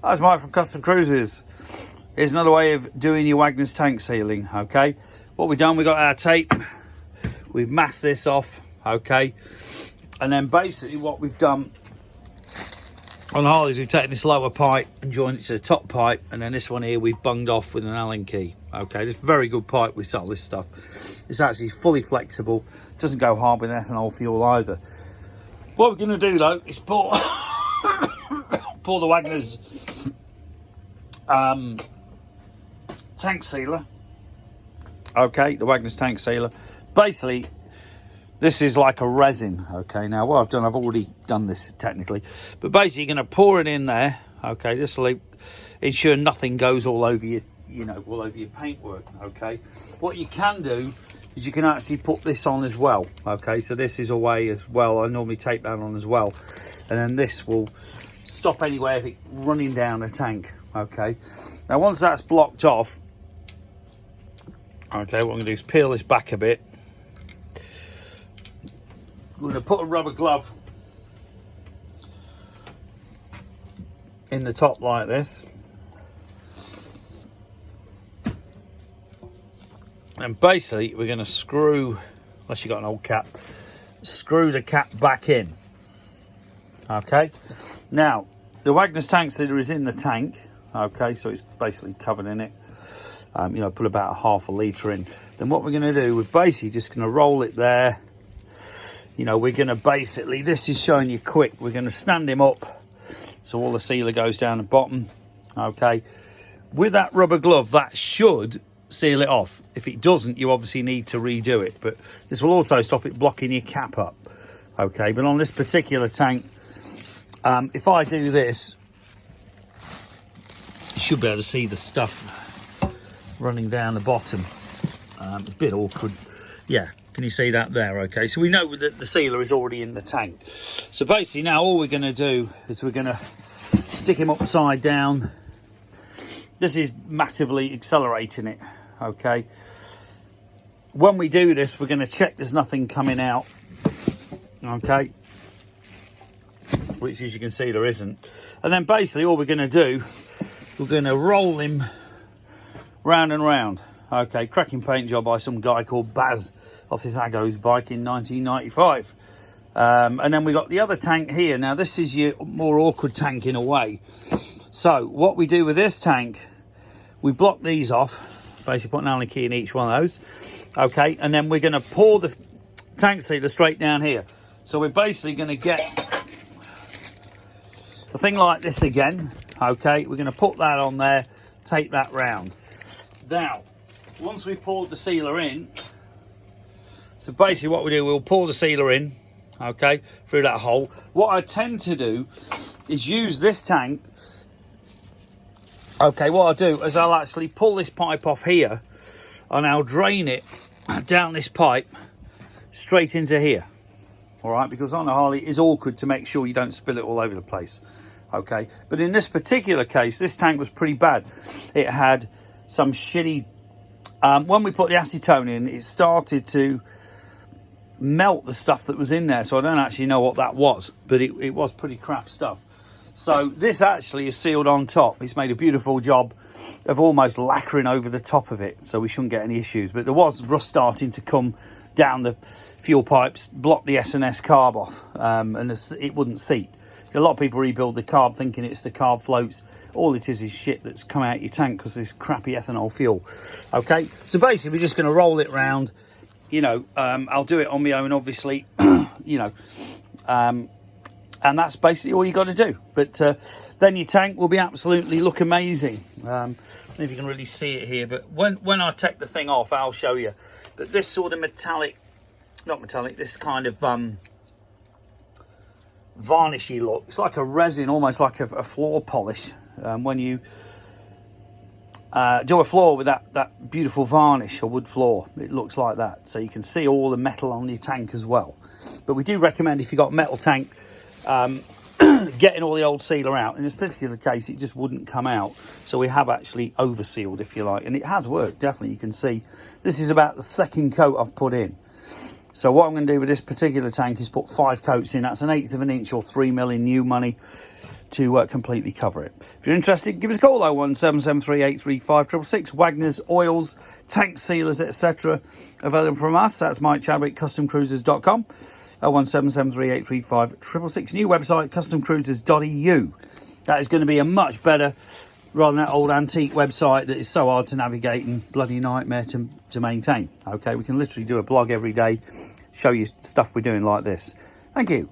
That's Mike from Custom Cruises. Here's another way of doing your Wagners tank sealing, okay? What we've done, we've got our tape, we've masked this off, okay? And then basically what we've done on Harleys, we've taken this lower pipe and joined it to the top pipe, and then this one here we've bunged off with an Allen key, okay? This very good pipe, we sell this stuff. It's actually fully flexible, doesn't go hard with ethanol fuel either. What we're gonna do though is pour the Wagners tank sealer, okay, the Wagners tank sealer. Basically this is like a resin, okay? Now what I've done, I've already done this technically, but basically you're going to pour it in there, okay? This will ensure nothing goes all over you, all over your paintwork, okay? What you can do is you can actually put this on as well, okay? So this is a way as well. I normally tape that on as well, and then this will stop any way of it running down the tank, okay? Now once that's blocked off, okay, what I'm going to do is peel this back a bit. We're going to put a rubber glove in the top like this, and basically we're going to screw, unless you've got an old cap, screw the cap back in, okay? Now the Wagners tank sealer is in the tank, okay, so it's basically covered in it. Put about half a litre in. Then what we're going to do, we're basically just going to roll it there. We're going to basically, this is showing you quick, we're going to stand him up so all the sealer goes down the bottom, okay? With that rubber glove, that should seal it off. If it doesn't, you obviously need to redo it, but this will also stop it blocking your cap up, okay? But on this particular tank, if I do this, you should be able to see the stuff running down the bottom. It's a bit awkward, yeah. Can you see that there? Okay, so we know that the sealer is already in the tank. So basically now all we're going to do is we're going to stick him upside down. This is massively accelerating it, okay? When we do this, we're going to check there's nothing coming out, okay? Which, as you can see, there isn't. And then basically all we're going to do, we're going to roll him round and round. Okay, cracking paint job by some guy called Baz off his Agos bike in 1995. And then we got the other tank here. Now this is your more awkward tank in a way. So what we do with this tank, we block these off, basically put an Allen key in each one of those. Okay, and then we're going to pour the tank sealer straight down here. So we're basically going to get a thing like this again. Okay, we're going to put that on there, take that round. Now, once we poured the sealer in, so basically what we do, we'll pour the sealer in, okay, through that hole. What I tend to do is use this tank, okay, what I'll do is I'll actually pull this pipe off here and I'll drain it down this pipe straight into here, all right, because on a Harley it is awkward to make sure you don't spill it all over the place, okay. But in this particular case, this tank was pretty bad. It had some shitty, when we put the acetone in, it started to melt the stuff that was in there, so I don't actually know what that was, but it was pretty crap stuff. So this actually is sealed on top. It's made a beautiful job of almost lacquering over the top of it, so we shouldn't get any issues. But there was rust starting to come down the fuel pipes, block the S&S carb off, and it wouldn't seat. A lot of people rebuild the carb thinking it's the carb floats. All it is shit that's come out your tank because this crappy ethanol fuel. Okay, so basically we're just going to roll it round. I'll do it on my own, obviously. And that's basically all you got to do. But then your tank will be absolutely look amazing. I don't know if you can really see it here, but when I take the thing off, I'll show you. But this sort of this kind of varnishy look. It's like a resin, almost like a floor polish. When you do a floor with that beautiful varnish or wood floor, it looks like that. So you can see all the metal on your tank as well. But we do recommend, if you've got a metal tank, getting all the old sealer out. In this particular case, it just wouldn't come out. So we have actually oversealed, if you like. And it has worked, definitely. You can see this is about the second coat I've put in. So what I'm going to do with this particular tank is put 5 coats in. That's 1/8 of an inch or 3 mil in new money. to completely cover it. If you're interested, give us a call, 01773835666. Wagners, oils, tank sealers, etc. available from us. That's Mike Chadwick, customcruisers.com. 01773835666. New website, customcruisers.eu. That is going to be a much better, rather than that old antique website that is so hard to navigate and bloody nightmare to maintain. Okay, we can literally do a blog every day, show you stuff we're doing like this. Thank you.